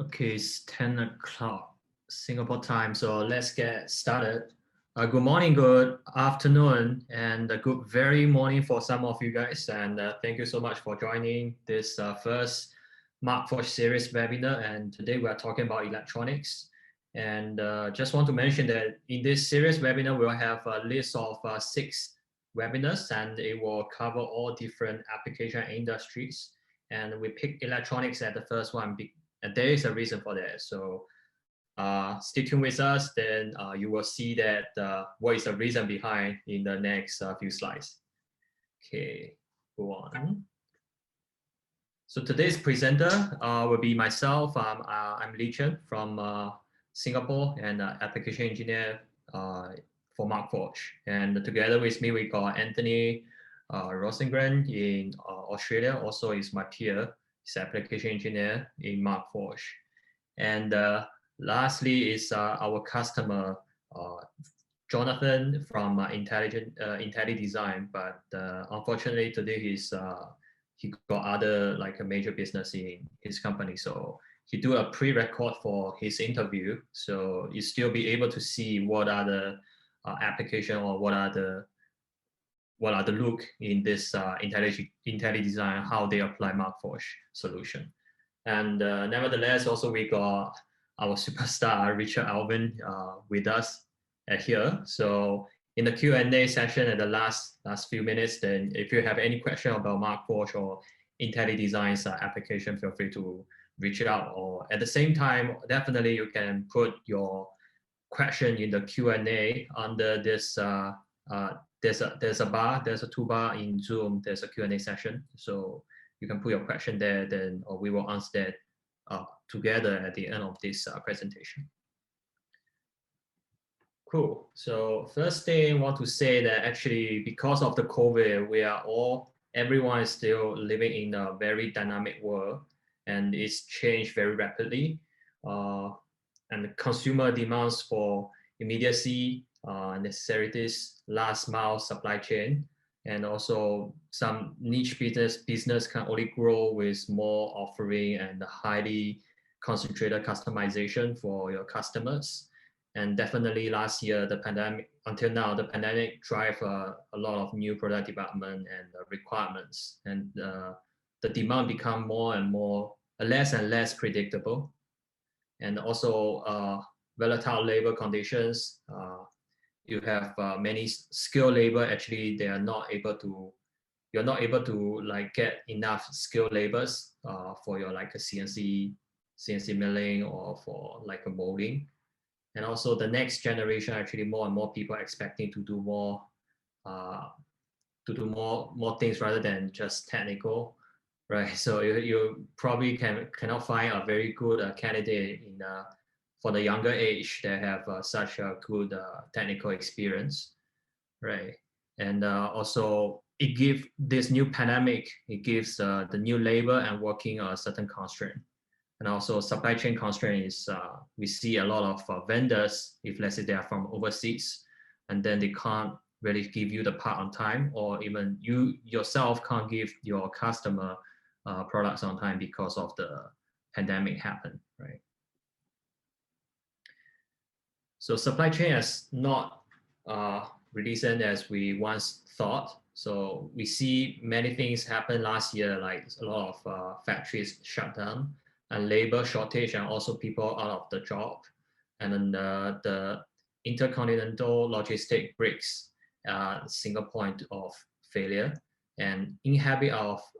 Okay, it's 10 o'clock Singapore time, so let's get started. Good morning, good afternoon, and a good very morning for some of you guys. And thank you so much for joining this first Markforged series webinar. And today we are talking about electronics. And just want to mention that in this series webinar, we'll have a list of 6 webinars, and it will cover all different application industries. And we picked electronics at the first one and there is a reason for that. So stay tuned with us, then you will see that what is the reason behind in the next few slides. Okay, go on. So today's presenter will be myself. I'm Li Chen from Singapore and application engineer for Markforged. And together with me, we got Anthony Rosengren in Australia, also is my peer. He's application engineer in Markforged. And lastly is our customer, Jonathan from Intelli Design, but unfortunately today he got other like a major business in his company, so he do a pre-record for his interview, so you still be able to see what are the application or what are the look in this Intelli Design, how they apply Markforged solution. And nevertheless, also we got our superstar Richard Alvin with us here. So in the Q&A session at the last few minutes, then if you have any question about Markforged or Intelli Design's application, feel free to reach out. Or at the same time, definitely you can put your question in the Q&A under this. There's a toolbar in Zoom. There's a Q&A session, so you can put your question there, then or we will answer that together at the end of this presentation. Cool. So first thing I want to say that actually because of the COVID, everyone is still living in a very dynamic world, and it's changed very rapidly. And the consumer demands for immediacy, necessities, last mile supply chain, and also some niche business can only grow with more offering and highly concentrated customization for your customers. And definitely last year, the pandemic, until now, the pandemic drive a lot of new product development and requirements, and the demand become more and more, less and less predictable. And also volatile labor conditions. You have many skilled labor, actually they are not able to, you're not able to like get enough skilled labors for your like a CNC milling or for like a molding. And also the next generation, actually more and more people are expecting to do more more things rather than just technical, right? So you probably cannot find a very good candidate in for the younger age that have such a good technical experience, right? And also it gives this new pandemic, it gives the new labor and working a certain constraint. And also supply chain constraint is, we see a lot of vendors, if let's say they are from overseas, and then they can't really give you the part on time, or even you yourself can't give your customer products on time because of the pandemic happen, right? So supply chain is not recent as we once thought. So we see many things happen last year, like a lot of factories shut down, and labor shortage, and also people out of the job. And then the intercontinental logistic breaks single point of failure and inhibit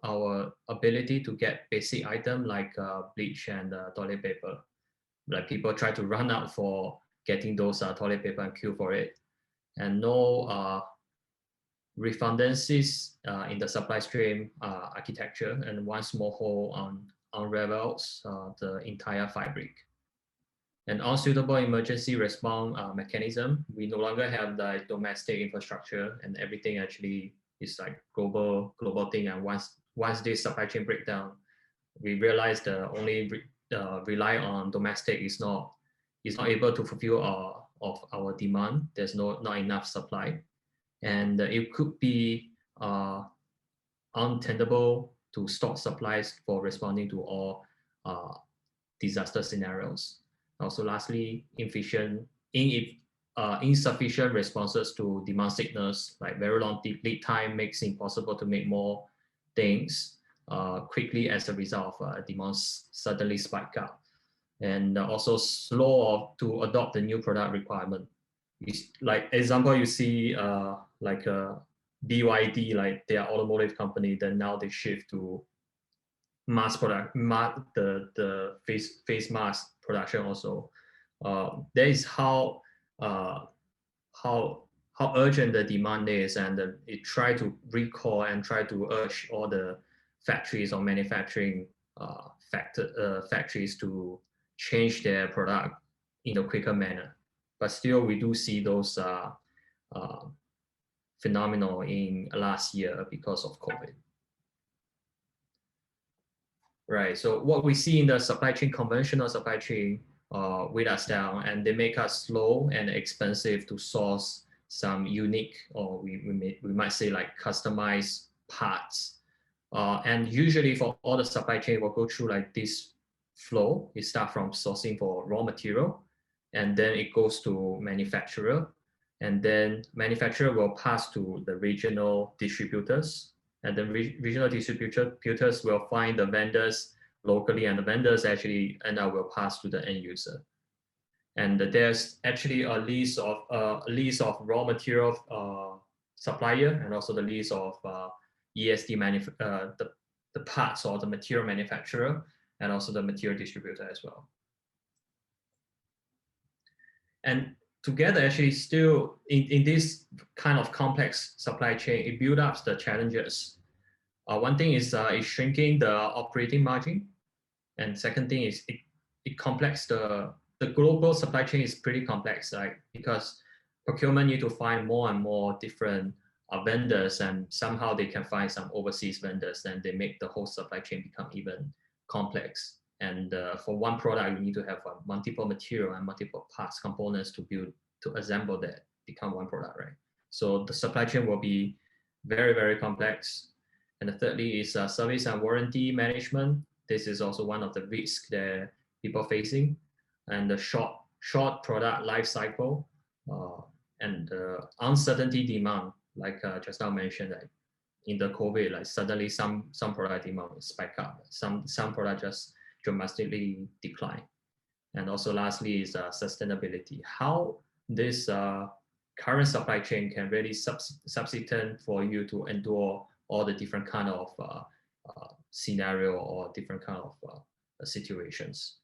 our ability to get basic item like bleach and toilet paper. Like people try to run out for getting those toilet paper and queue for it. And no redundancies in the supply stream architecture, and one small hole unravels the entire fabric. An unsuitable emergency response mechanism. We no longer have the domestic infrastructure, and everything actually is like global thing. And once this supply chain breakdown, we realized the only rely on domestic is not able to fulfill our demand. There's not enough supply, and it could be untenable to stock supplies for responding to all disaster scenarios. Also, lastly, insufficient responses to demand signals, like very long lead time makes it impossible to make more things quickly as a result of demand suddenly spike up. And also slow to adopt the new product requirement. Like example, you see like BYD, like their automotive company, then now they shift to mass product, the face mask production also. That is uh, how how urgent the demand is, and it try to recall and try to urge all the factories or manufacturing factories to change their product in a quicker manner. But still, we do see those uh, phenomena in last year because of COVID. Right. So what we see in the supply chain, conventional supply chain, weigh us down, and they make us slow and expensive to source some unique, or we might say like customized parts. And usually for all the supply chain, we'll go through like this flow. It starts from sourcing for raw material, and then it goes to manufacturer, and then manufacturer will pass to the regional distributors, and the regional distributors will find the vendors locally, and the vendors actually and will pass to the end user. And there's actually a list of raw material supplier, and also the list of ESD the parts or the material manufacturer, and also the material distributor as well. And together, actually, still in this kind of complex supply chain, it builds up the challenges. One thing is shrinking the operating margin, and second thing is it complex the global supply chain is pretty complex, like because procurement need to find more and more different vendors, and somehow they can find some overseas vendors, and they make the whole supply chain become even complex. And for one product, you need to have multiple material and multiple parts, components to assemble that, become one product, right? So the supply chain will be very, very complex. And the thirdly is service and warranty management. This is also one of the risks that people are facing. And the short product life cycle and uncertainty demand, like just now mentioned, like in the COVID, like suddenly some product demand spike up, some product just dramatically decline. And also lastly is sustainability. How this current supply chain can really subsistent for you to endure all the different kind of scenario or different kind of situations.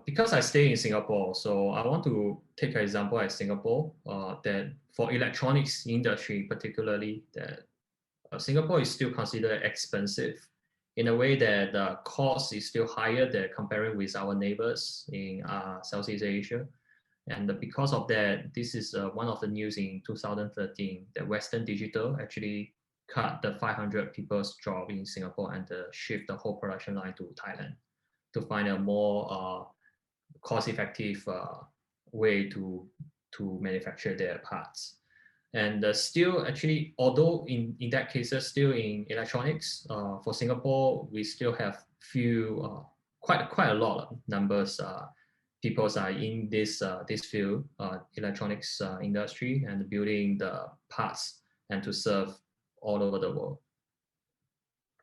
Because I stay in Singapore, so I want to take an example at Singapore that for electronics industry particularly, that Singapore is still considered expensive in a way that the cost is still higher than comparing with our neighbors in Southeast Asia. And because of that, this is one of the news in 2013 that Western Digital actually cut the 500 people's job in Singapore and shift the whole production line to Thailand to find a more cost-effective way to manufacture their parts. And still, actually, although in that cases, still in electronics, for Singapore, we still have quite a lot of numbers people are in this field, electronics industry, and building the parts and to serve all over the world.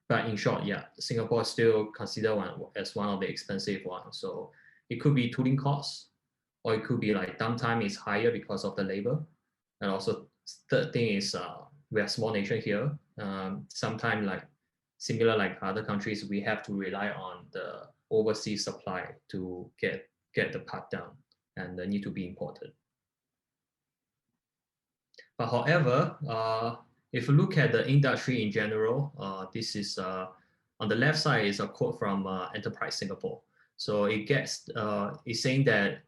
But in short, yeah, Singapore is still considered as one of the expensive ones. So it could be tooling costs, or it could be like downtime is higher because of the labor. And also third thing is we are a small nation here. Sometimes like similar like other countries, we have to rely on the overseas supply to get the part down, and they need to be imported. But however, if you look at the industry in general, this is on the left side is a quote from Enterprise Singapore. So it's saying that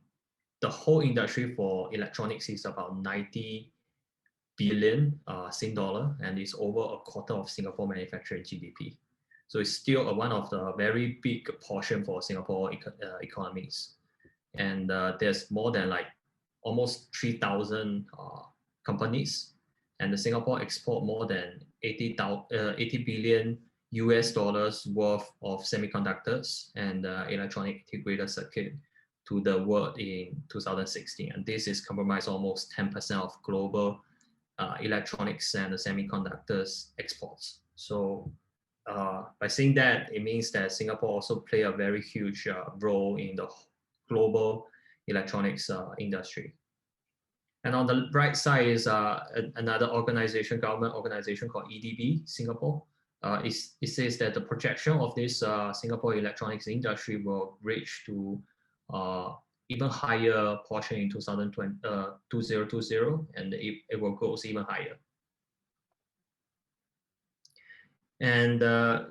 the whole industry for electronics is about 90 billion Sing dollar, and it's over a quarter of Singapore manufacturing GDP. So it's still one of the very big portion for Singapore economies. And there's more than like almost 3,000 companies, and the Singapore export more than 80 billion US dollars worth of semiconductors and electronic integrated circuit to the world in 2016. And this is comprised almost 10% of global electronics and semiconductors exports. So by saying that, it means that Singapore also play a very huge role in the global electronics industry. And on the right side is another organization, government organization called EDB Singapore. It says that the projection of this Singapore electronics industry will reach to even higher portion in 2020, and it will go even higher. And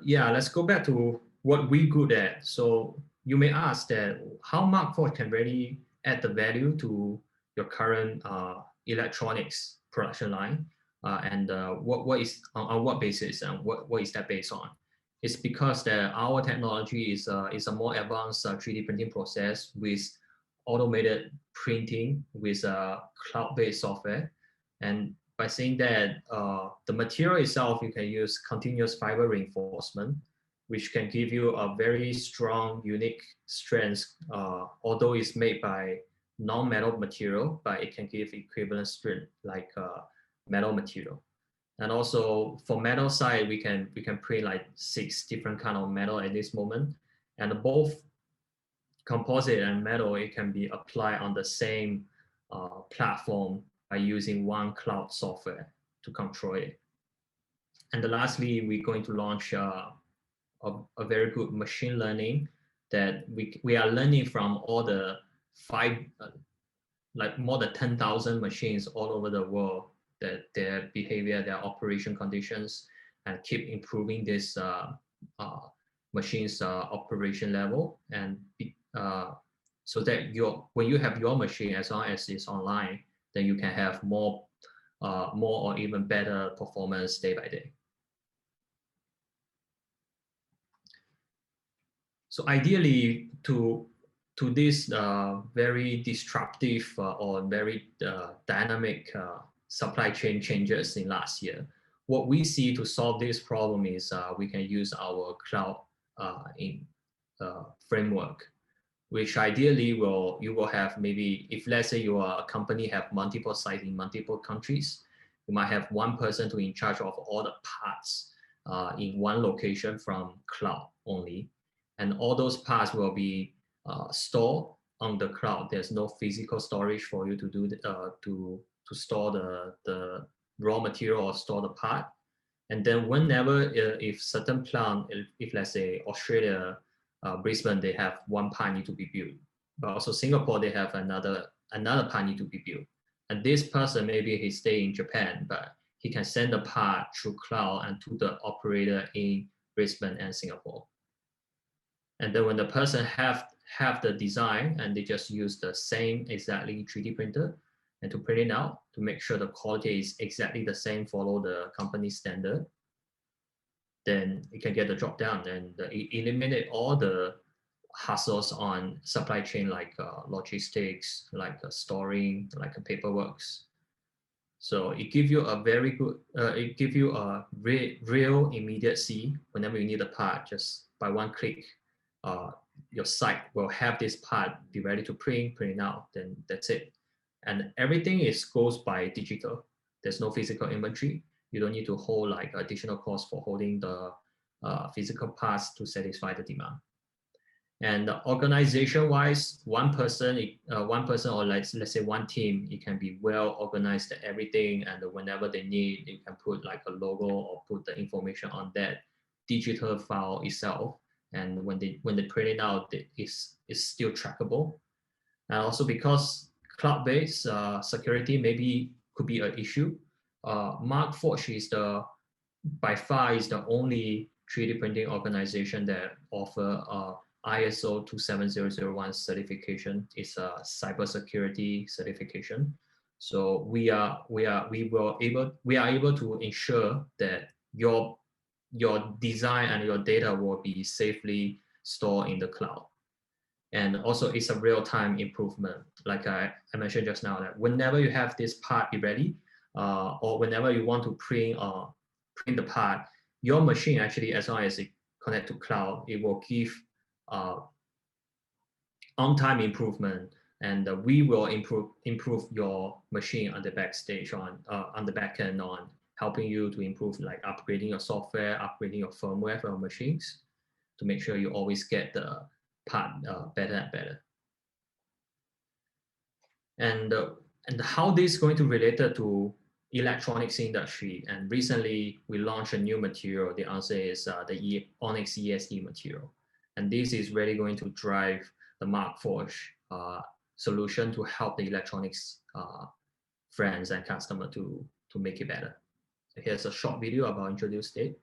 yeah, let's go back to what we good at. So you may ask that how Markforged can really add the value to your current electronics production line, and what is on what basis and what is that based on? It's because that our technology is a more advanced 3D printing process with automated printing with cloud-based software. And by saying that, the material itself, you can use continuous fiber reinforcement, which can give you a very strong, unique strength, although it's made by non-metal material, but it can give equivalent strength like metal material. And also for metal side, we can print like 6 different kind of metal at this moment, and both composite and metal, it can be applied on the same platform by using one cloud software to control it. And lastly, we're going to launch a very good machine learning that we are learning from all the like more than 10,000 machines all over the world, that their behavior, their operation conditions, and keep improving this machine's operation level. And so that when you have your machine, as long as it's online, then you can have more or even better performance day by day. So ideally, to this very disruptive or very dynamic supply chain changes in last year, what we see to solve this problem is we can use our cloud framework, which ideally you will have maybe, if let's say you are a company have multiple sites in multiple countries, you might have one person to in charge of all the parts in one location from cloud only. And all those parts will be stored on the cloud. There's no physical storage for you to do to store the raw material or store the part. And then whenever, if certain plant, if let's say Australia, Brisbane, they have one part need to be built, but also Singapore, they have another part need to be built. And this person, maybe he stay in Japan, but he can send the part through cloud and to the operator in Brisbane and Singapore. And then when the person have the design, and they just use the same exactly 3D printer and to print it out to make sure the quality is exactly the same, follow the company standard, then it can get the job done and eliminate all the hassles on supply chain, like logistics, like storing, like paperwork. So it gives you a very good, it gives you a real immediacy whenever you need a part. Just by one click, your site will have this part be ready to print it out, then that's it. And everything goes by digital. There's no physical inventory. You don't need to hold like additional cost for holding the physical parts to satisfy the demand. And organization-wise, one person or let's say one team, it can be well organized everything, and whenever they need, you can put like a logo or put the information on that digital file itself. And when they print it out, it's still trackable. And also because cloud-based security maybe could be an issue, Markforged is by far is the only 3D printing organization that offer ISO 27001 certification. It's a cybersecurity certification. So we are able to ensure that your design and your data will be safely stored in the cloud. And also it's a real-time improvement. Like I mentioned just now, that whenever you have this part be ready, or whenever you want to print the part, your machine actually, as long as it connect to cloud, it will give on-time improvement, and we will improve your machine on the backstage on the back end on helping you to improve, like upgrading your software, upgrading your firmware for your machines to make sure you always get the part better and better. And how this is going to relate to electronics industry. And recently we launched a new material. The answer is the Onyx ESD material. And this is really going to drive the Markforged solution to help the electronics friends and customer to make it better. So here's a short video about introduce it.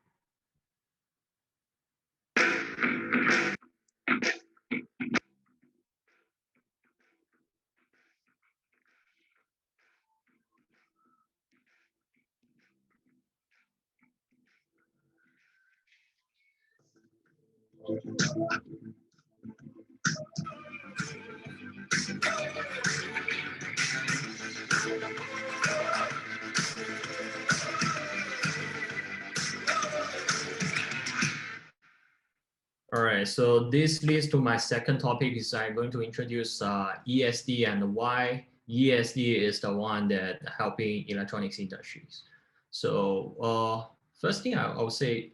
All right, so this leads to my second topic is I'm going to introduce ESD and why ESD is the one that helping electronics industries. So first thing I would say,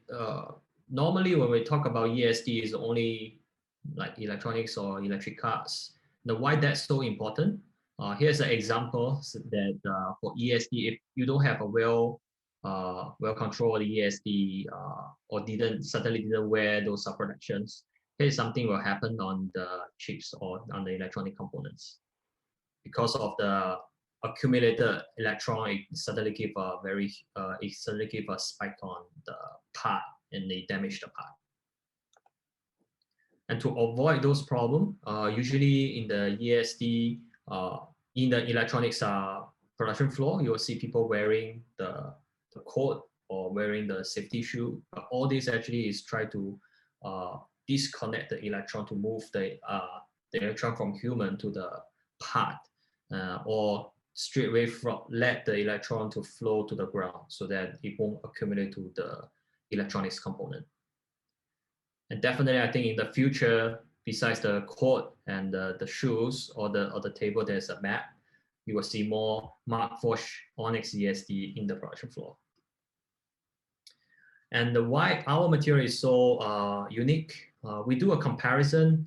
normally when we talk about ESD is only like electronics or electric cars. Now why that's so important? Here's an example that for ESD, if you don't have a well-controlled ESD or suddenly didn't wear those protections, here's something will happen on the chips or on the electronic components. Because of the accumulated electron, it suddenly give a spike on the part and they damage the part. And to avoid those problems, usually in the ESD, in the electronics production floor, you will see people wearing the coat or wearing the safety shoe. But all this actually is try to disconnect the electron to move the electron from human to the part, or straight away let the electron to flow to the ground so that it won't accumulate to the electronics component. And definitely, I think in the future, besides the coat and the shoes or the table, there's a map. You will see more Markforged Onyx ESD in the production floor. And why our material is so unique? We do a comparison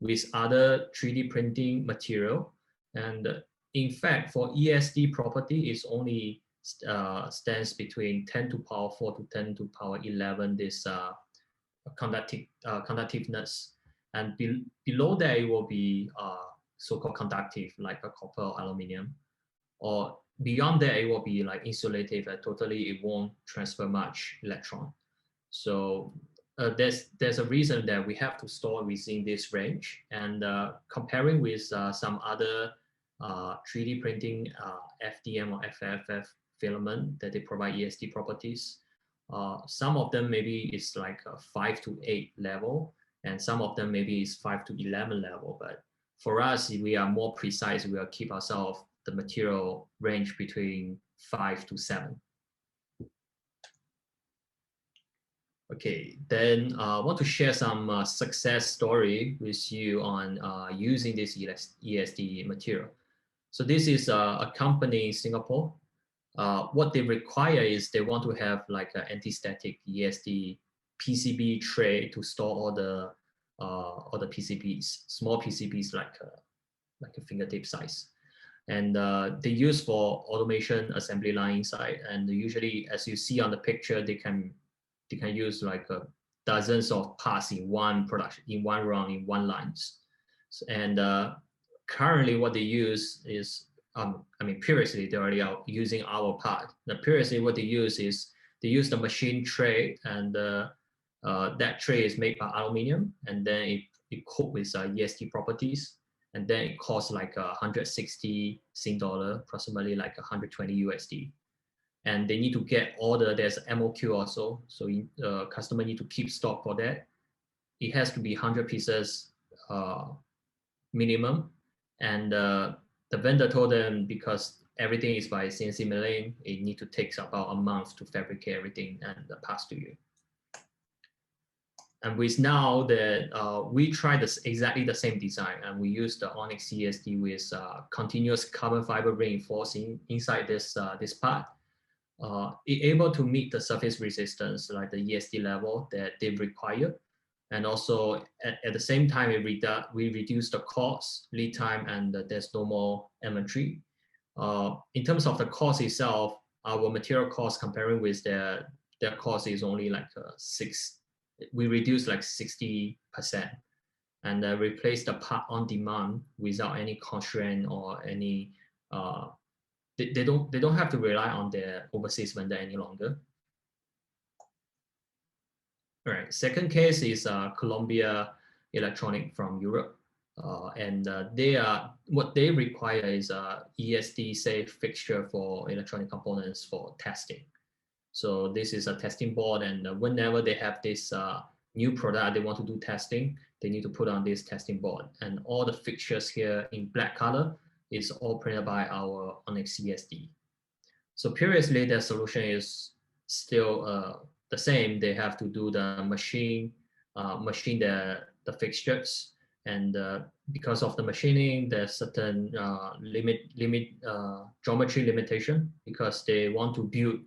with other 3D printing material, and in fact, for ESD property, it's only stands between 10 to power 4 to 10 to power 11 this conductiveness, and below that it will be so-called conductive, like a copper or aluminum, or beyond that it will be like insulative, and totally it won't transfer much electron. So there's a reason that we have to store within this range, and comparing with some other 3D printing FDM or FFF filament that they provide ESD properties. Some of them maybe it's like a 5 to 8 level, and some of them maybe is 5 to 11 level. But for us, we are more precise. We will keep ourselves the material range between 5 to 7. Okay, then I want to share some success story with you on using this ESD material. So this is a company in Singapore. What they require is they want to have like an anti-static ESD PCB tray to store all the PCBs, small PCBs like a fingertip size, and they use for automation assembly line inside. And usually, as you see on the picture, they can use like dozens of parts in one production, in one run, in one lines. And currently, what they use is previously they already are using our part. Now, previously what they use is they use the machine tray, and that tray is made by aluminum, and then it cooked with ESD properties, and then it costs like 160 Sing dollar, approximately like 120 USD. And they need to get there's MOQ also, so customer need to keep stock for that. It has to be 100 pieces minimum, and the vendor told them because everything is by CNC milling. It need to take about a month to fabricate everything and pass to you. And with now that we tried this exactly the same design, and we used the Onyx ESD with continuous carbon fiber reinforcing inside this this part, it able to meet the surface resistance like the ESD level that they require, and also at the same time we reduce the cost, lead time, and there's no more inventory. In terms of the cost itself, our material cost comparing with their cost is only like we reduce like 60%, and replace the part on demand without any constraint or any they don't have to rely on their overseas vendor any longer. All right, second case is Columbia Electronic from Europe. And what they require is a ESD safe fixture for electronic components for testing. So this is a testing board, and whenever they have this new product they want to do testing, they need to put on this testing board. And all the fixtures here in black color is all printed by our Onyx ESD. So previously their solution is still the same. They have to do the machine the fixtures, and because of the machining, there's certain geometry limitation, because they want to build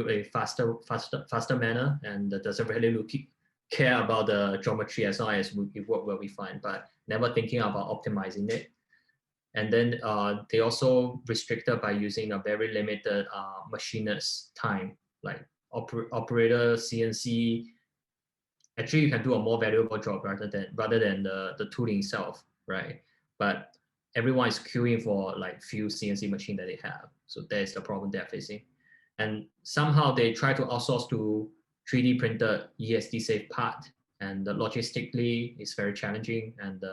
a faster manner, and doesn't really care about the geometry as long as it work well we find, but never thinking about optimizing it. And then they also restricted by using a very limited machinist time, like operator CNC. Actually, you can do a more valuable job rather than the tooling itself, right? But everyone is queuing for like few CNC machine that they have. So that's the problem they're facing. And somehow they try to outsource to 3D printed ESD safe part, and logistically it's very challenging. And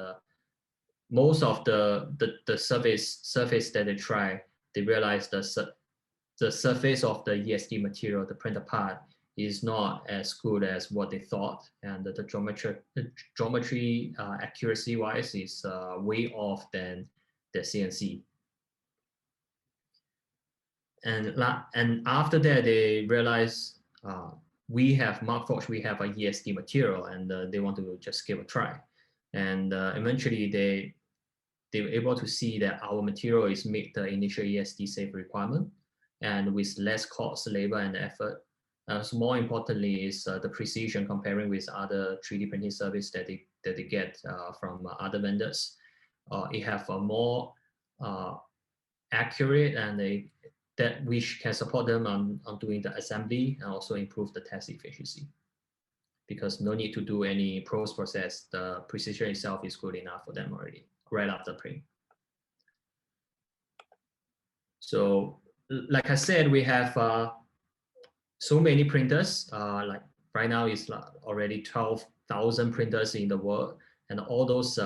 most of the surface that they try, they realize the surface of the ESD material, the printed part, is not as good as what they thought, and the geometry accuracy wise is way off than the CNC. And after that they realize we have Markforged, we have a ESD material, and they want to just give a try. And eventually they were able to see that our material is meet the initial ESD safe requirement, and with less cost, labor, and effort. So more importantly is the precision comparing with other 3D printing service that they get from other vendors. It have a more accurate, and that which can support them on doing the assembly, and also improve the test efficiency, because no need to do any post process. The precision itself is good enough for them already right after print. So like I said, we have so many printers. Like right now is already 12,000 printers in the world, and all those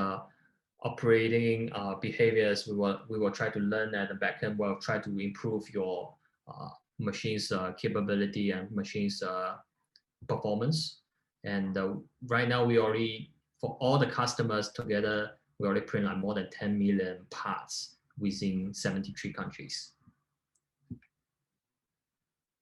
operating behaviors we will try to learn at the backend. We'll try to improve your machine's capability and machine's performance. And right now we already, for all the customers together, we already print like more than 10 million parts within 73 countries.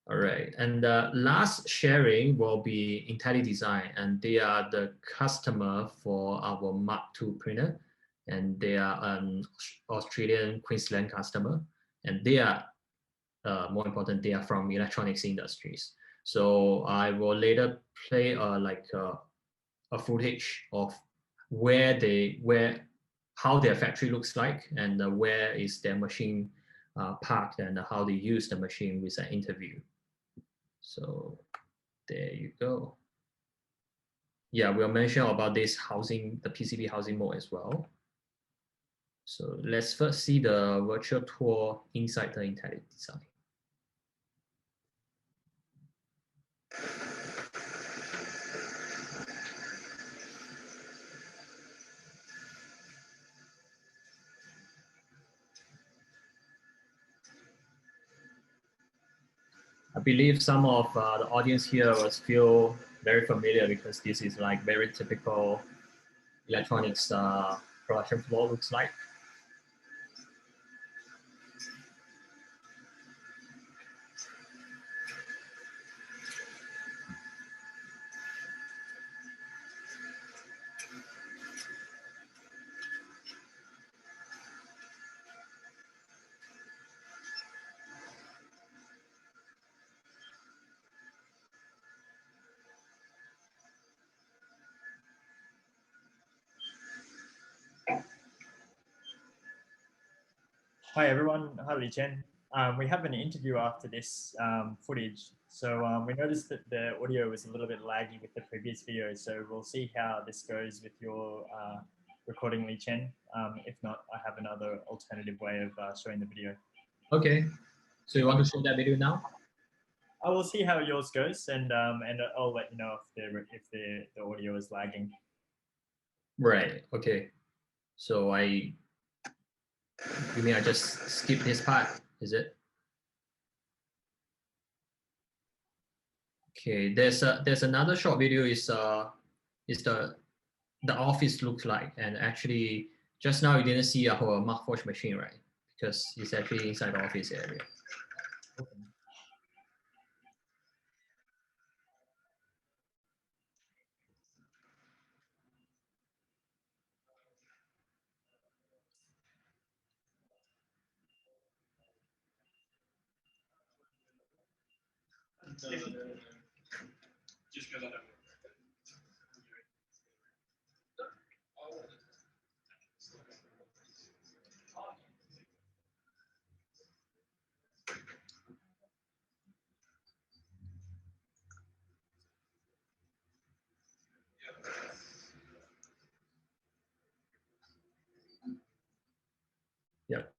All right, and the last sharing will be IntelliDesign, and they are the customer for our Mark II printer, and they are an Australian Queensland customer, and they are, more important, they are from electronics industries. So I will later play a footage of how their factory looks like, and where is their machine parked, and how they use the machine with an interview. So there you go. Yeah, we'll mention about this housing, the PCB housing mode as well. So let's first see the virtual tour inside the IntelliDesign. I believe some of the audience here will feel very familiar, because this is like very typical electronics production floor looks like. Hi everyone, hi Li Chen. We have an interview after this footage. So we noticed that the audio was a little bit laggy with the previous video. So we'll see how this goes with your recording, Li Chen. If not, I have another alternative way of showing the video. Okay. So you want to show that video now? I will see how yours goes, and I'll let you know if the audio is lagging. Right. Okay. So you mean I just skip this part? Is it? Okay. There's another short video. Is the office looks like, and actually just now you didn't see our Markforged machine, right? Because it's actually inside the office area. Okay. Just because I don't. Yep.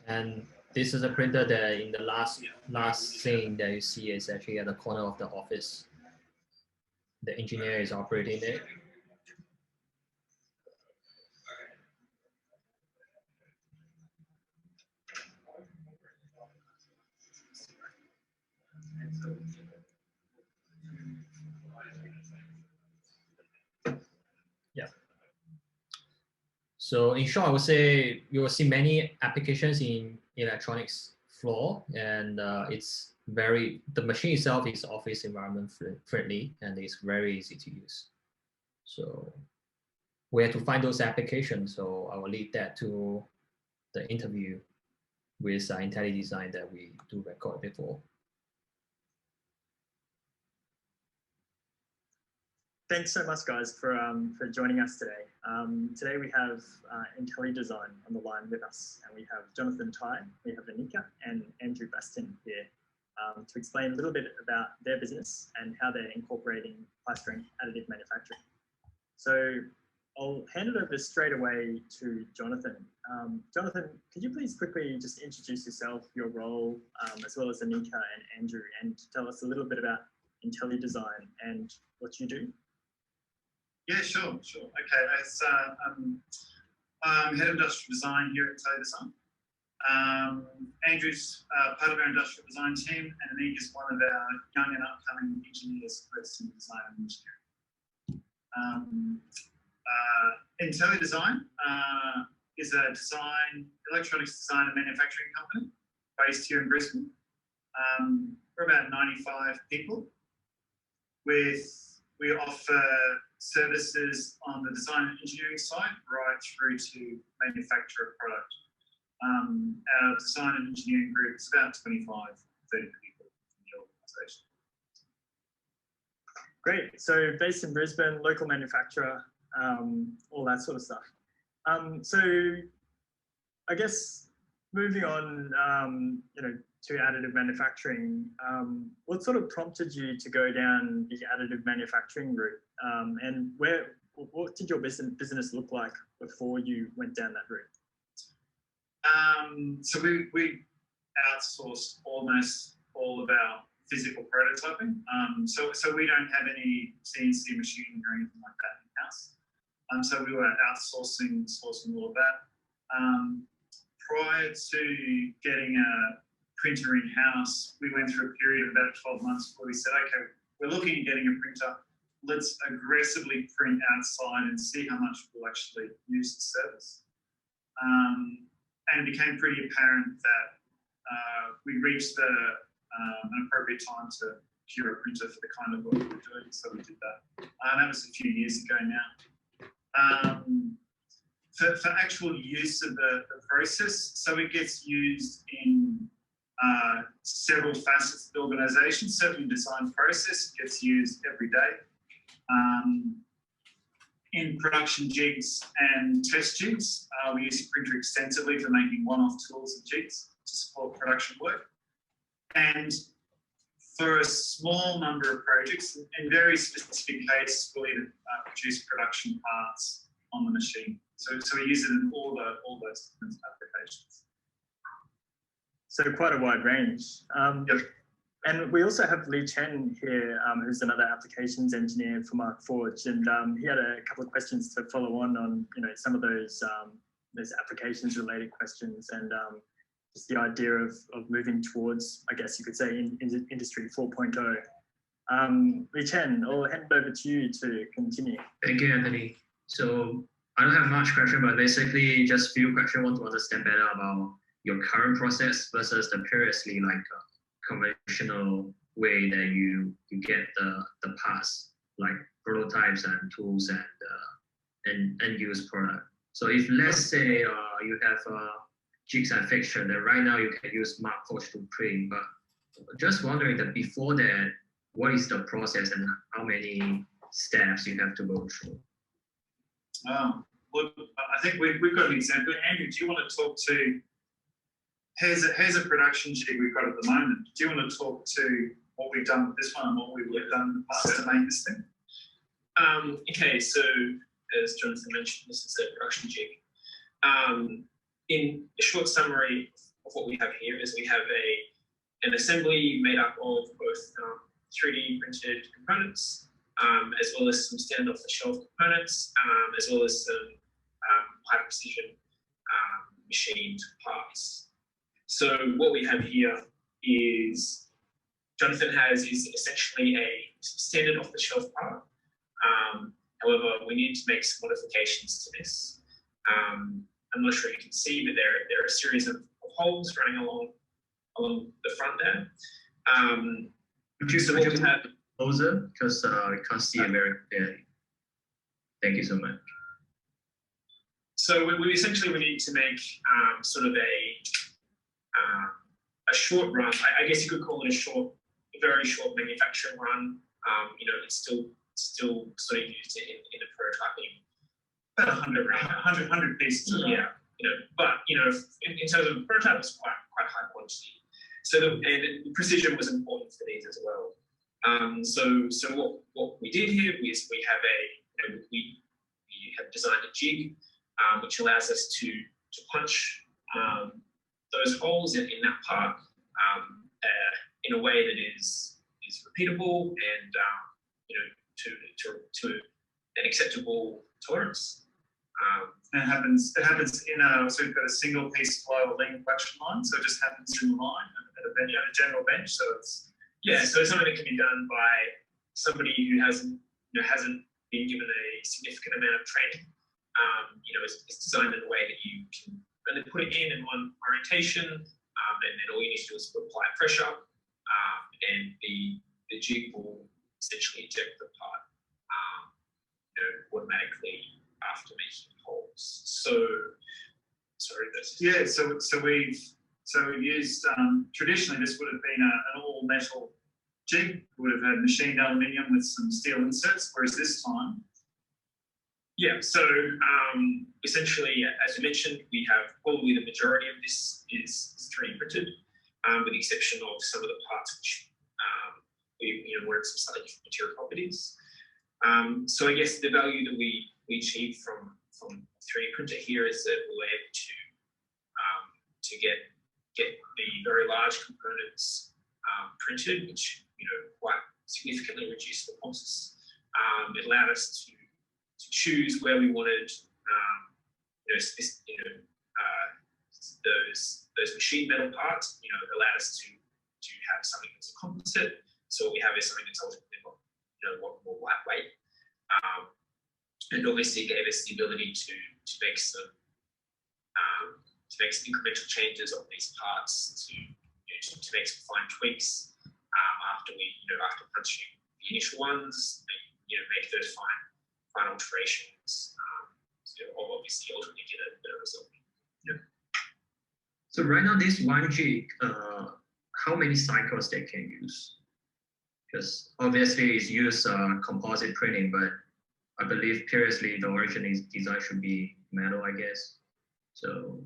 And this is a printer that in the last thing that you see is actually at the corner of the office. The engineer is operating it. Yeah. So in short, I would say you will see many applications in electronics floor, and the machine itself is office environment friendly, and it's very easy to use. So where to find those applications? So I will leave that to the interview with IntelliDesign that we do record before. Thanks so much, guys, for joining us today. Today we have IntelliDesign on the line with us, and we have Jonathan Tai, we have Anika, and Andrew Baston here to explain a little bit about their business and how they're incorporating high-strength additive manufacturing. So I'll hand it over straight away to Jonathan. Jonathan, could you please quickly just introduce yourself, your role, as well as Anika and Andrew, and tell us a little bit about IntelliDesign and what you do? Yeah, sure. Okay, I'm head of industrial design here at IntelliDesign. Andrew's part of our industrial design team, and Anik is one of our young and upcoming engineers focused in design and engineering. IntelliDesign is a electronics design and manufacturing company based here in Brisbane. We're about 95 people. We offer services on the design and engineering side right through to manufacture a product. Our design and engineering group is about 25, 30 people in the organisation. Great. So based in Brisbane, local manufacturer, all that sort of stuff. So I guess moving on, to additive manufacturing, what sort of prompted you to go down the additive manufacturing route? And what did your business look like before you went down that route? So we outsourced almost all of our physical prototyping. So we don't have any CNC machining or anything like that in-house. So we were sourcing all of that. Prior to getting a printer in-house, we went through a period of about 12 months where we said, okay, we're looking at getting a printer. Let's aggressively print outside and see how much we'll actually use the service. And it became pretty apparent that we reached an appropriate time to procure a printer for the kind of work we were doing, so we did that. That was a few years ago now. For actual use of the process, so it gets used in several facets of the organisation. Certainly design process gets used every day. in production jigs and test jigs. We use the printer extensively for making one-off tools and jigs to support production work. And for a small number of projects, in very specific cases, we'll even produce production parts on the machine. So we use it in all those different applications. So quite a wide range. Yep. And we also have Lee Chen here, who's another applications engineer for Markforged, and he had a couple of questions to follow on some of those applications related questions, and just the idea of moving towards, I guess you could say, in industry 4.0. Lee Chen, I'll hand it over to you to continue. Thank you, Anthony. So I don't have much question, but basically just few questions. I want to understand better about your current process versus the previously conventional way that you get the parts, like prototypes and tools and end use product. So if let's say you have jigs and fixture, then right now you can use Markforged to print, but just wondering that before that, what is the process and how many steps you have to go through? Look, I think we've got an example. Andrew, do you want to talk to, here's a production jig we've got at the moment. Do you want to talk to what we've done with this one and what we would have done in the past to make this thing? Okay, so as Jonathan mentioned, this is a production jig. In a short summary of what we have here is we have an assembly made up of both 3D printed components, as well as some stand off the shelf components, as well as some high precision machined parts. So what we have here is Jonathan is essentially a standard off the shelf part. However, we need to make some modifications to this. I'm not sure you can see, but there are a series of holes running along the front there. Would you so what we have closer, because we can't see it very clearly. Thank you so much. So we essentially need to make sort of a short run. I guess you could call it a very short manufacturing run. It's still sort of used in a prototyping. About 100 pieces. Yeah, but in terms of the prototype, it's quite high quantity. So the precision was important for these as well. So what we did here is we have designed a jig which allows us to punch those holes in that part in a way that is repeatable and to an acceptable tolerance. And it happens in so we've got a single piece flow lean production line, so it just happens in the line at a general bench. So it's so it's something that can be done by somebody who hasn't been given a significant amount of training. It's designed in a way that you can only put it in one orientation, and then all you need to do is apply pressure, and the jig will essentially eject the part automatically after making holes. So sorry, that's So we've used traditionally this would have been an all metal jig. Would have had machined aluminium with some steel inserts, whereas this time. Yeah, so essentially, as you mentioned, we have probably the majority of this is 3D printed, with the exception of some of the parts which work some slightly different material properties. So I guess the value that we achieve from 3D printer here is that we were able to get the very large components printed, which quite significantly reduced the costs. It allowed us to choose where we wanted those machine metal parts. Allowed us to have something that's a composite. So what we have is something that's ultimately more lightweight, and obviously gave us the ability to make some incremental changes on these parts to make some fine tweaks after punching the initial ones, make those fine alterations to obviously ultimately get a better result. Yeah. So right now, this one jig, how many cycles they can use? Because obviously it's used composite printing, but I believe previously the original design should be metal, I guess. So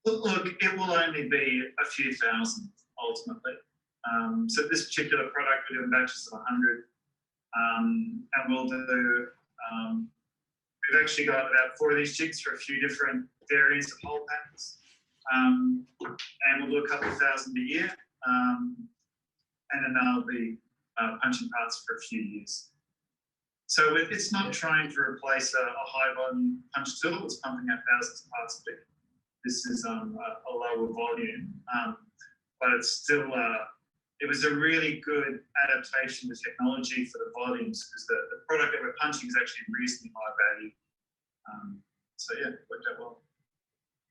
look, it will only be a few thousand ultimately. So this particular product, we're doing batches of 100, and we'll do. We've actually got about 4 of these jigs for a few different variants of hole patterns, and we'll do a couple of thousand a year, and then they'll be punching parts for a few years. So it's not trying to replace a high volume punch tool. It's pumping out thousands of parts a day. This is a lower volume, but it's still, it was a really good adaptation to technology for the volumes, because the product that we're punching is actually reasonably high value. So yeah, it worked out well.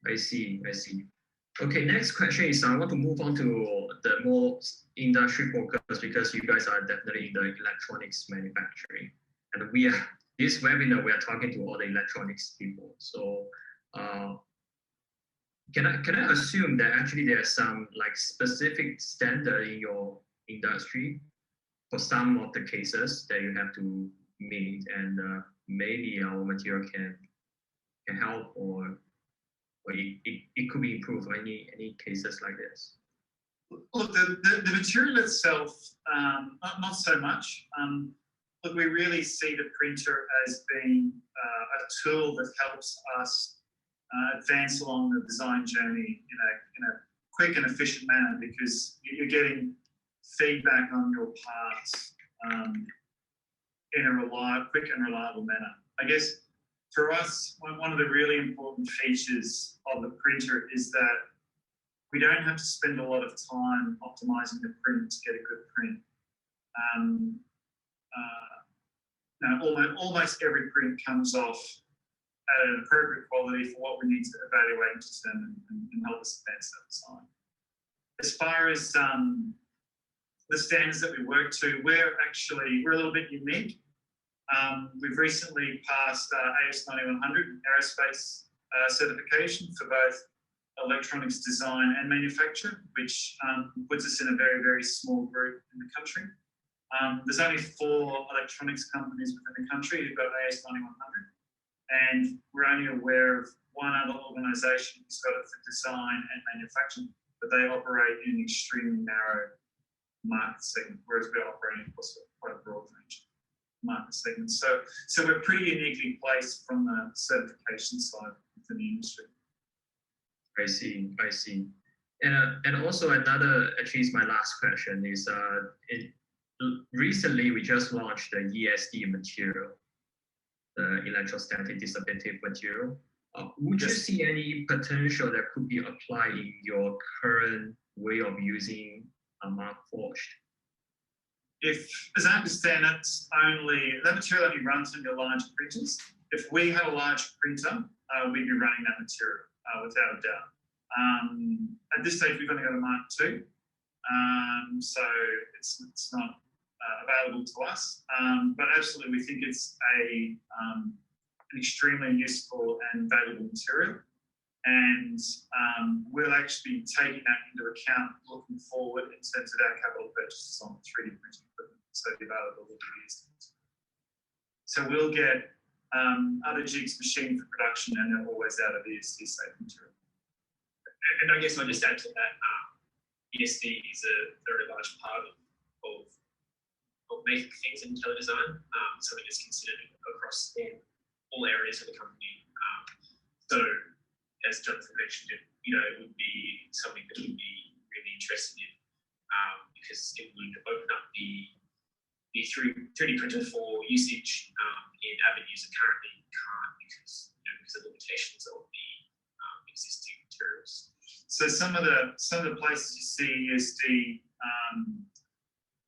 I see. Okay, next question is I want to move on to the more industry focus, because you guys are definitely in the electronics manufacturing, and this webinar we are talking to all the electronics people. So can I assume that actually there's some like specific standard in your industry for some of the cases that you have to meet, and maybe our material can help, or it could be improved, or any cases like this? Look, the material itself, not so much. Look, we really see the printer as being a tool that helps us advance along the design journey in a quick and efficient manner, because you're getting feedback on your parts in a quick and reliable manner. I guess for us, one of the really important features of the printer is that we don't have to spend a lot of time optimizing the print to get a good print. Almost every print comes off at an appropriate quality for what we need to evaluate and determine and help us advance that design. As far as the standards that we work to, we're a little bit unique. We've recently passed AS 9100 aerospace certification for both electronics design and manufacture, which puts us in a very, very small group in the country. There's only 4 electronics companies within the country who've got AS 9100, and we're only aware of one other organisation who's got it for design and manufacturing, but they operate in an extremely narrow market segment, whereas we're operating across quite a broad range of market segments. So we're pretty uniquely placed from the certification side within the industry. I see. And also another, actually is my last question, is recently we just launched the ESD material, the electrostatic dissipative material. Would you see any potential that could be applied in your current way of using a Markforged? As I understand it, that material only runs on your large printers. If we had a large printer, we'd be running that material without a doubt. At this stage, we've only got a Mark II, so it's not available to us. But absolutely, we think it's an extremely useful and valuable material, and we'll actually be taking that into account looking forward in terms of our capital purchases on 3D printing equipment, so the availability of ESDs. So we'll get other jigs machined for production, and they're always out of ESD safe material. And I guess I'll just add to that, ESD is a very large part of making things in teledesign, something that's considered across all areas of the company. So, as Jonathan mentioned, it would be something that we'd be really interested in, because it would open up the 3D printer for usage in avenues that currently can't, because of limitations of the existing materials. So some of the places you see ESD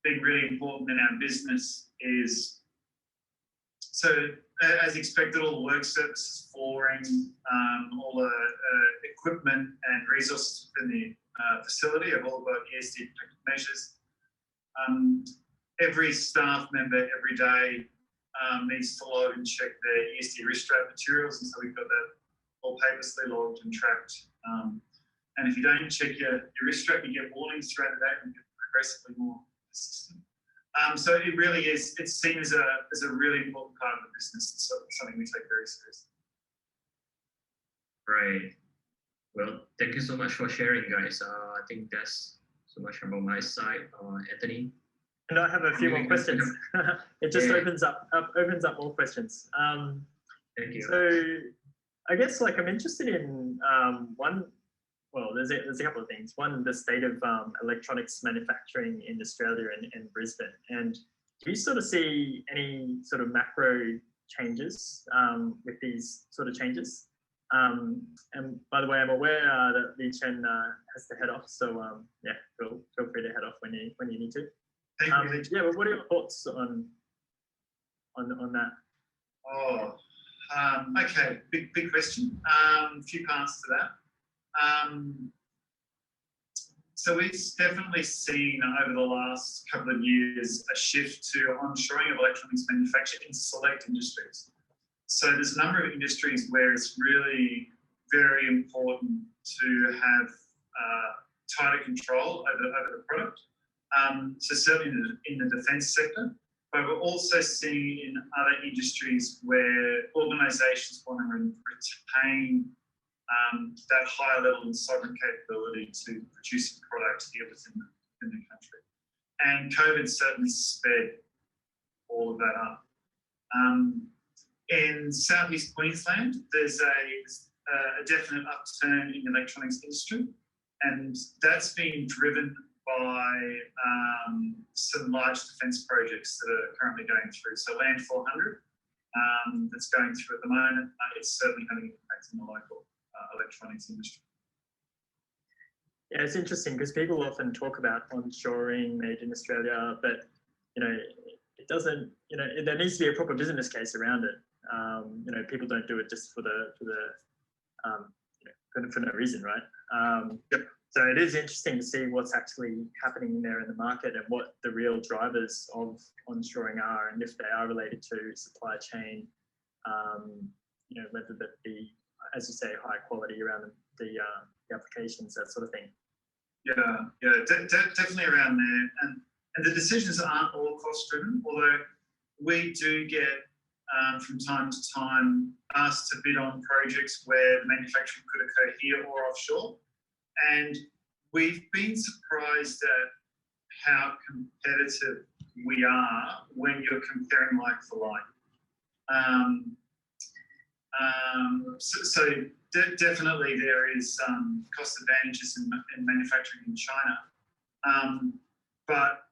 being really important in our business is, so as expected, all the work surfaces, flooring, all the equipment and resources within the facility have all got ESD protective measures. Every staff member every day needs to log and check their ESD wrist strap materials, and so we've got that all paperlessly logged and tracked. And if you don't check your wrist strap, you get warnings throughout the day and get progressively more persistent. So it really is, it's seen as a really important part of the business. It's something we take very seriously. Right. Well, thank you so much for sharing, guys. I think that's so much about my side. Anthony? And I have a few more questions. It just opens up more questions. Thank you. So I guess like I'm interested in one. Well, there's a couple of things. One, the state of electronics manufacturing in Australia and Brisbane. And do you sort of see any sort of macro changes with these sort of changes? And by the way, I'm aware that Lee Chen has to head off. So yeah, feel free to head off when you need to. Thank you. Yeah, but what are your thoughts on that? Oh, okay, big question. A few parts to that. So we've definitely seen over the last couple of years a shift to onshoring of electronics manufacture in select industries. So there's a number of industries where it's really very important to have tighter control over the product. So certainly in the defence sector, but we're also seeing in other industries where organisations want to retain that higher level of sovereign capability to produce a product here within the country. And COVID certainly sped all of that up. In southeast Queensland, there's a definite upturn in the electronics industry, and that's been driven by some large defence projects that are currently going through. So Land 400, that's going through at the moment, it's certainly having an impact on the local electronics industry. Yeah, it's interesting because people often talk about onshoring made in Australia, but it doesn't. There needs to be a proper business case around it. People don't do it just for no reason, right? Yep. So it is interesting to see what's actually happening there in the market and what the real drivers of onshoring are, and if they are related to supply chain, whether that be, as you say, high quality around the applications, that sort of thing. Yeah, definitely around there. And the decisions aren't all cost driven, although we do get from time to time asked to bid on projects where the manufacturing could occur here or offshore. And we've been surprised at how competitive we are when you're comparing like for like. So definitely there is cost advantages in manufacturing in China. But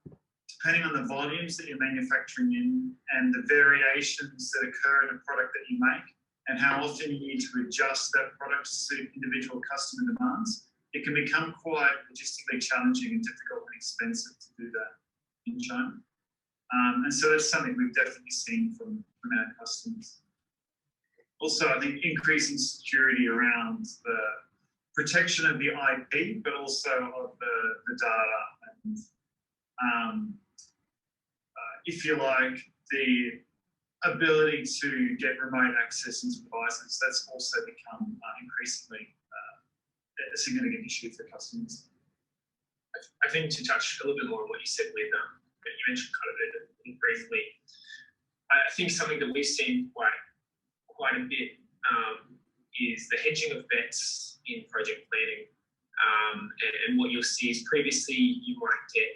depending on the volumes that you're manufacturing in and the variations that occur in a product that you make and how often you need to adjust that product to suit individual customer demands, it can become quite logistically challenging and difficult and expensive to do that in China. And so that's something we've definitely seen from our customers. Also, I think increasing security around the protection of the IP, but also of the data and, if you like, the ability to get remote access into devices, that's also become increasingly a significant issue for customers. I think to touch a little bit more on what you said with, you mentioned kind of it briefly, I think something that we've seen quite a bit is the hedging of bets in project planning. And what you'll see is previously you might get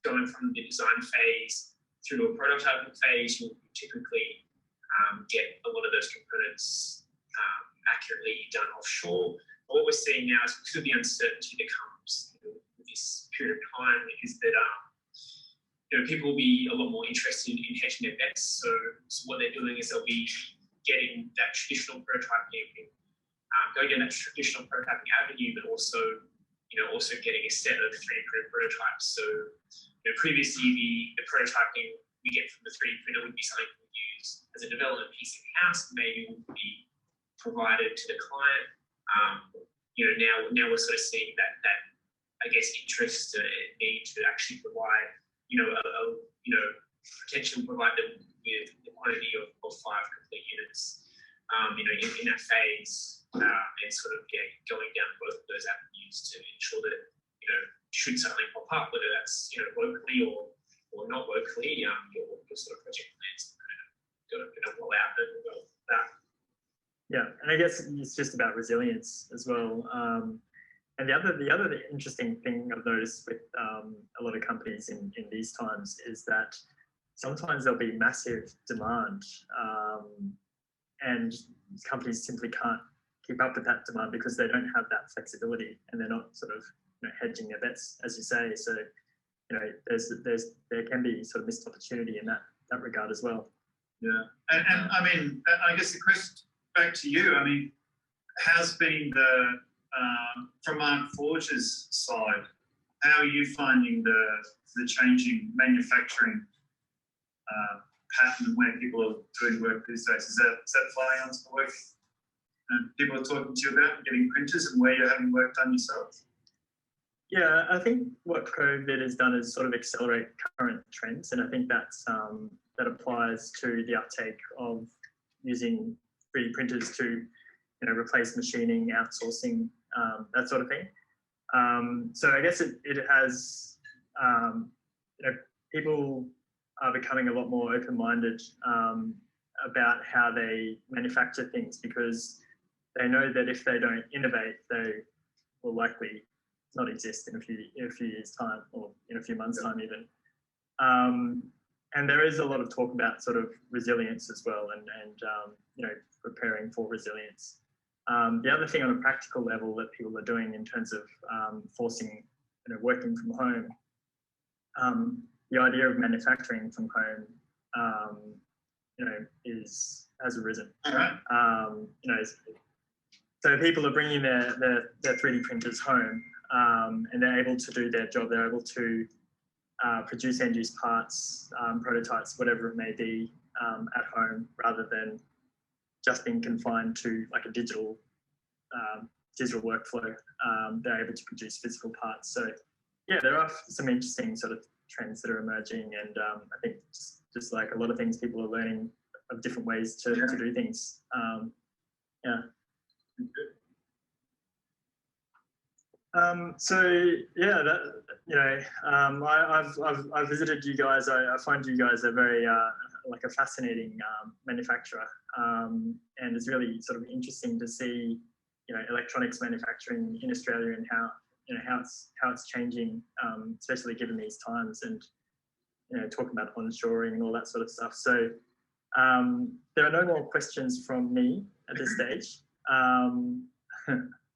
going from the design phase through to a prototyping phase, you'll typically get a lot of those components accurately done offshore. But what we're seeing now is because of the uncertainty that comes with this period of time is that people will be a lot more interested in hedging their bets. So what they're doing is they'll be getting that traditional prototyping, going down that traditional prototyping avenue, but also getting a set of 3D printed prototypes. So previously the prototyping we get from the 3D printer would be something we would use as a development piece in-house, maybe would be provided to the client. Now we're sort of seeing that I guess interest and need to actually provide, potentially provide them with the quantity of 5 complete units, in that phase, and sort of going down both of those avenues to ensure that should something pop up, whether that's locally or or not locally, your sort of project plans going to roll out and go that. Yeah, and I guess it's just about resilience as well. And the other interesting thing I've noticed with a lot of companies in these times is that sometimes there'll be massive demand, and companies simply can't keep up with that demand because they don't have that flexibility and they're not sort of hedging their bets, as you say. So there can be sort of missed opportunity in that regard as well. Yeah, and I mean, I guess Chris, back to you. I mean, how's been the from Markforged's side? How are you finding the changing manufacturing pattern where people are doing work these days? Is that flying onto the work? And people are talking to you about getting printers and where you're having work done yourself? Yeah, I think what COVID has done is sort of accelerate current trends, and I think that's that applies to the uptake of using 3D printers to replace machining, outsourcing, that sort of thing. So I guess it has people are becoming a lot more open-minded about how they manufacture things, because they know that if they don't innovate, they will likely not exist in a few years' time, or in a few months' time even. And there is a lot of talk about sort of resilience as well, and preparing for resilience. The other thing on a practical level that people are doing in terms of forcing working from home, the idea of manufacturing from home, has arisen. So people are bringing their 3D printers home, and they're able to do their job. They're able to produce end-use parts, prototypes, whatever it may be, at home, rather than just being confined to like a digital workflow. They're able to produce physical parts. So yeah, there are some interesting sort of trends that are emerging, and I think just like a lot of things, people are learning of different ways to do things. Yeah. So yeah, I've visited you guys. I find you guys are very like a fascinating manufacturer, and it's really sort of interesting to see electronics manufacturing in Australia and how it's changing, especially given these times, and talking about onshoring and all that sort of stuff. So there are no more questions from me at this stage.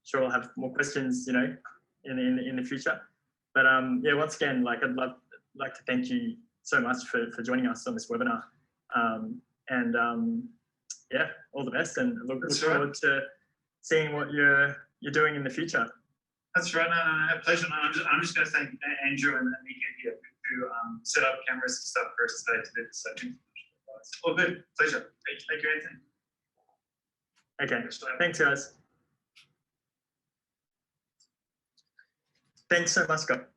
Sure, I'll have more questions, in the future. But yeah, once again, like I'd like to thank you so much for joining us on this webinar. Yeah, all the best, and look forward to seeing what you're doing in the future. That's right. No, pleasure. No, I'm just going to thank Andrew and Mika here who set up cameras and stuff for us today to do this. So all good. Pleasure. Thank you, Anthony. Okay. Thanks, guys. Thanks so much, Scott.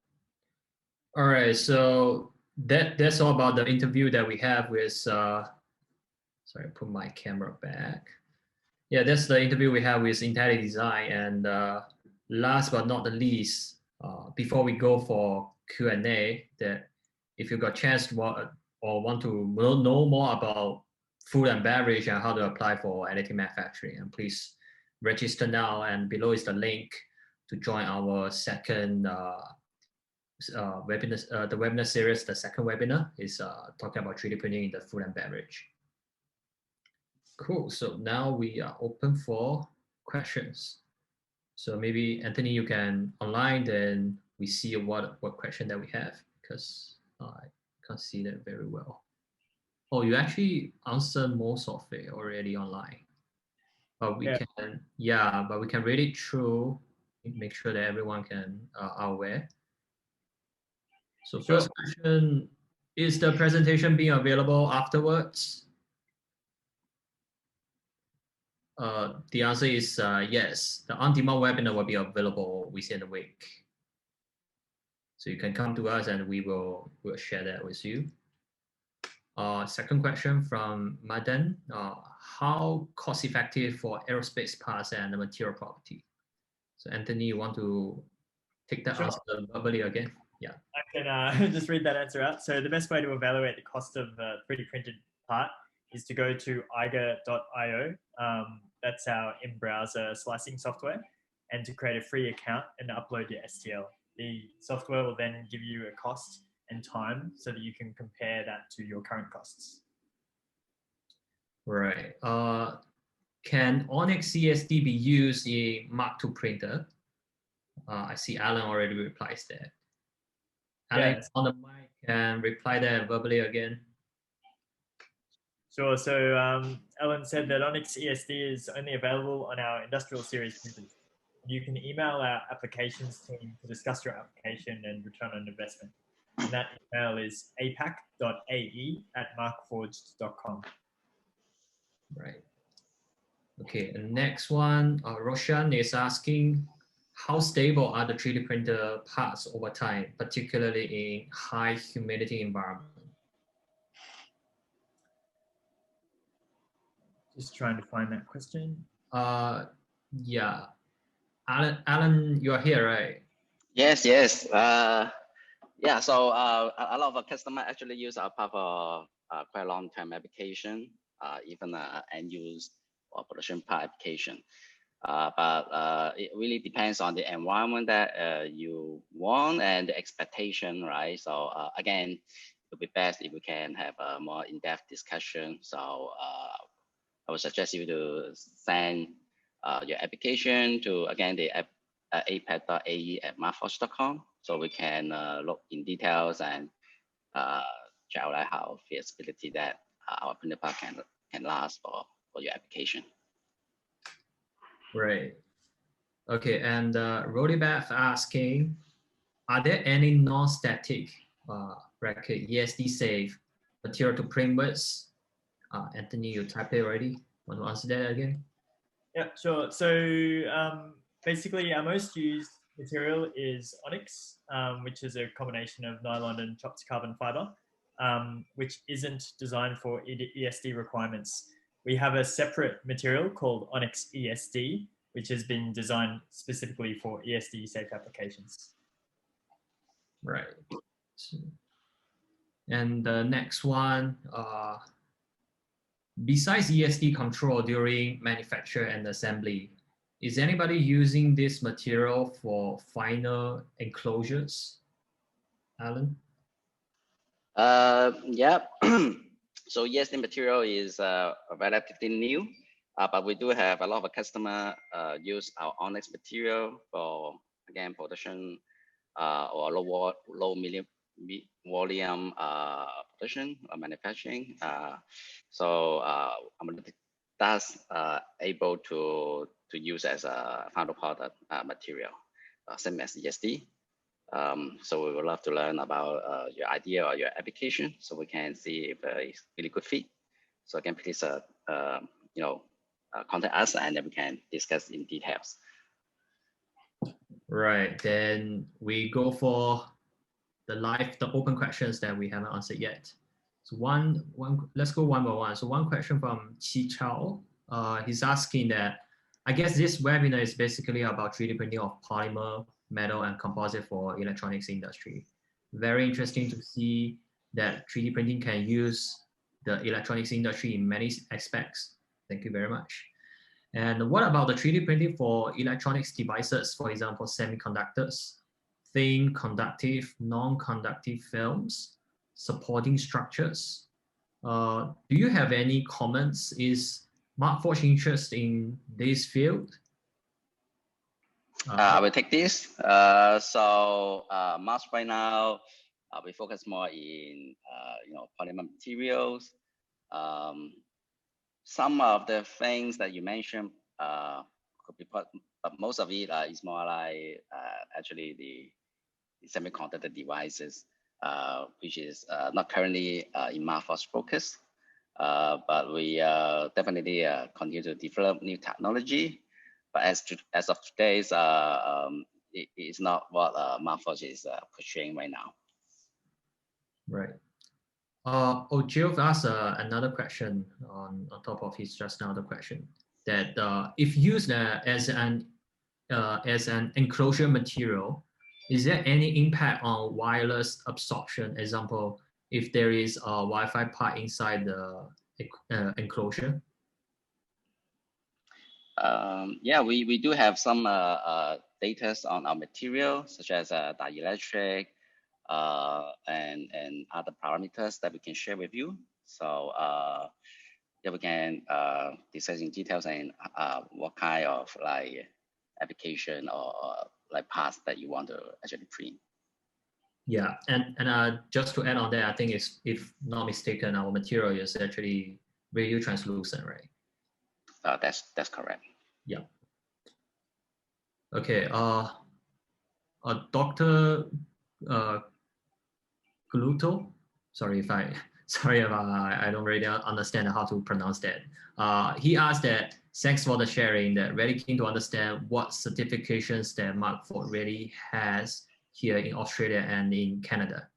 All right, so that's all about the interview that we have with. Sorry, put my camera back. Yeah, that's the interview we have with IntelliDesign. And last but not the least, before we go for Q&A, that if you got a chance to or want to know more about food and beverage and how to apply for additive manufacturing, and please register now. And below is the link to join our second webinar, the webinar series. The second webinar is talking about 3D printing in the food and beverage. Cool. So now we are open for questions. So maybe Anthony, you can online, then we see what question that we have, because I can't see that very well. Oh, you actually answered most of it already online. But we can, but we can read it through, make sure that everyone are aware. So first question, is the presentation being available afterwards? The answer is yes. The on-demand webinar will be available within a week. So you can come to us and we'll share that with you. Second question from Madan, how cost effective for aerospace parts and the material property? So Anthony, you want to take that answer verbally again? Yeah. I can just read that answer out. So the best way to evaluate the cost of a 3D printed part is to go to eiger.io. That's our in-browser slicing software, and to create a free account and upload your STL. The software will then give you a cost and time so that you can compare that to your current costs. Right. Can Onyx CSD be used in Mark II printer? I see Alan already replies that. Alan, Yes. on the mic and reply that verbally again. Sure. So Ellen said that Onyx ESD is only available on our industrial series printers. You can email our applications team to discuss your application and return on investment. And that email is apac.ae@markforged.com. Right. Okay, the next one, Roshan is asking, how stable are the 3D printer parts over time, particularly in high humidity environment? Just trying to find that question. Yeah, Alan, you're here, right? Yes, yes. Yeah, so a lot of our customers actually use our part for quite long-term application, even end use or production part application. But it really depends on the environment that you want and the expectation, right? So again, it would be best if we can have a more in-depth discussion. So I would suggest you to send your application to, again, the apac.ae@markforged.com, so we can look in details and check out how feasibility that our printer part can last for your application. Right. Okay, and Rodibeth asking, are there any non-static record ESD safe material to print with? Anthony, you typed it already. Want to answer that again? Yeah, sure. So basically, our most used material is Onyx, which is a combination of nylon and chopped carbon fiber, which isn't designed for ESD requirements. We have a separate material called Onyx ESD, which has been designed specifically for ESD safe applications. Right. And the next one, besides ESD control during manufacture and assembly, is anybody using this material for final enclosures? Alan? Yeah. So yes, the material is relatively new, but we do have a lot of customer use our Onyx material for, again, production or low medium volume production or manufacturing. So that's able to use as a final product material, same as ESD. So we would love to learn about your idea or your application, so we can see if it's really good fit. So again, please, contact us, and then we can discuss in details. Right, then we go for the open questions that we haven't answered yet. So let's go one by one. So one question from Chi Chao. He's asking that, I guess this webinar is basically about 3D printing of polymer, metal, and composite for electronics industry. Very interesting to see that 3D printing can use the electronics industry in many aspects. Thank you very much. And what about the 3D printing for electronics devices, for example, semiconductors, thin conductive, non-conductive films, supporting structures? Do you have any comments? Is Markforged interested in this field? I will take this. So Mark right now, we focus more in polymer materials. Some of the things that you mentioned could be put, but most of it is more like actually the semiconductor devices, which is not currently in Markforged focus. But we definitely continue to develop new technology. But as of today, it's not what Markforged is pursuing right now. Right. Ojil asked another question on top of his just now the question, that if used as an enclosure material, is there any impact on wireless absorption? Example, if there is a Wi-Fi part inside the enclosure? Yeah, we do have some data on our material, such as dielectric and other parameters that we can share with you. So yeah, we can discuss in details and what kind of like application or like parts that you want to actually print. Yeah, and just to add on that, I think it's, if not mistaken, our material is actually radio translucent, right? That's correct. Yeah. Okay. Dr. Gluto, sorry if I I don't really understand how to pronounce that. He asked that, thanks for the sharing, that really keen to understand what certifications that Markforged really has here in Australia and in Canada.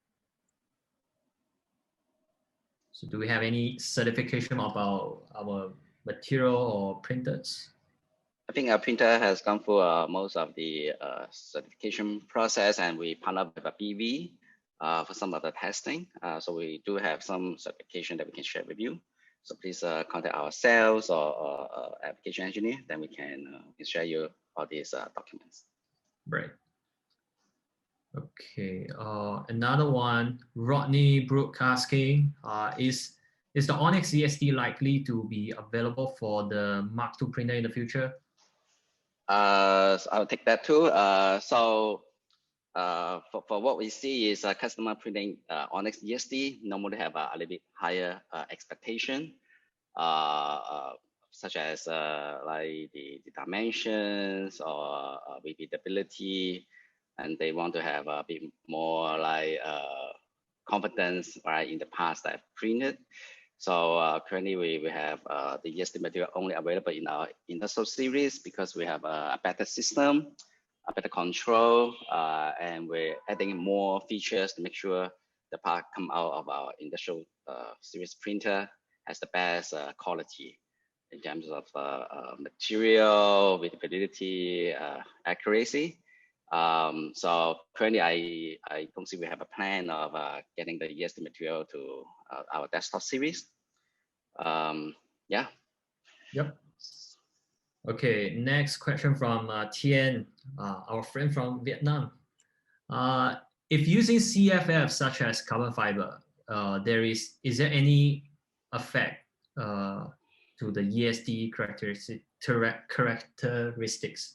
So do we have any certification about our material or printers? I think our printer has gone through most of the certification process, and we partner with a BV for some of the testing. So we do have some certification that we can share with you. So please contact our sales or application engineer, then we can share you all these documents. Right. Okay. Another one, Rodney Broadcasting. Is the Onyx ESD likely to be available for the Mark II printer in the future? So I'll take that too. For what we see is customer printing Onyx ESD normally have a little bit higher expectation, such as like the dimensions or repeatability, and they want to have a bit more like confidence, right, in the parts that I've printed. So currently we have the ESD material only available in our industrial series because we have a better system, a better control, and we're adding more features to make sure the part come out of our industrial series printer has the best quality in terms of material, readability, accuracy. So currently I don't see we have a plan of getting the ESD material to our desktop series. Yeah. Yep. Okay, next question from Tien, our friend from Vietnam. If using CFF such as carbon fiber, is there any effect to the ESD characteristics?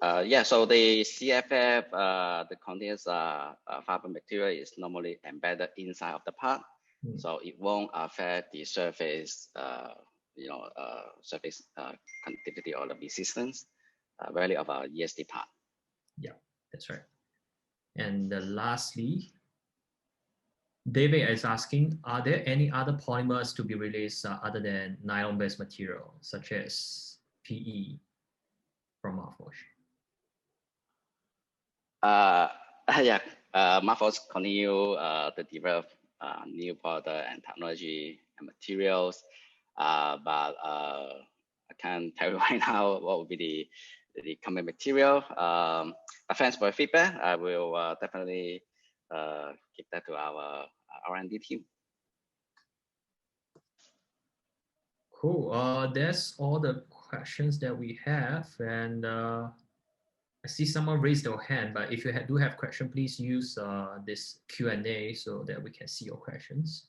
Yeah, so the CFF, the contains fiber material is normally embedded inside of the part, so it won't affect the surface, surface conductivity or the resistance value of our ESD part. Yeah, that's right. And lastly, David is asking, are there any other polymers to be released other than nylon-based material, such as PE from Markforged? Yeah, Markforged continue to develop new product and technology and materials, but I can't tell you right now what will be the coming material. But thanks for the feedback. I will definitely give that to our R&D team. Cool. That's all the questions that we have, and I see someone raised their hand, but if you do have question, please use this Q&A so that we can see your questions.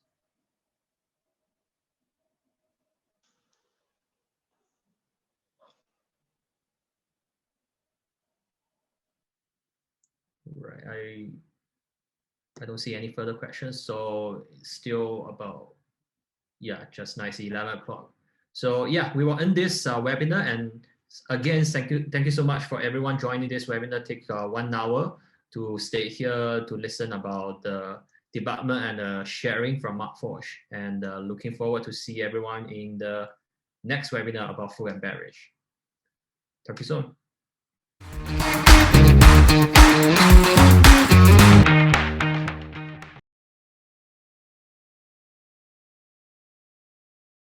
Right, I don't see any further questions, so it's still about, yeah, just nice 11 o'clock. So yeah, we will end this webinar, and again, thank you so much for everyone joining this webinar. Take 1 hour to stay here to listen about the development and sharing from Markforged, and looking forward to see everyone in the next webinar about food and beverage. Talk to you soon.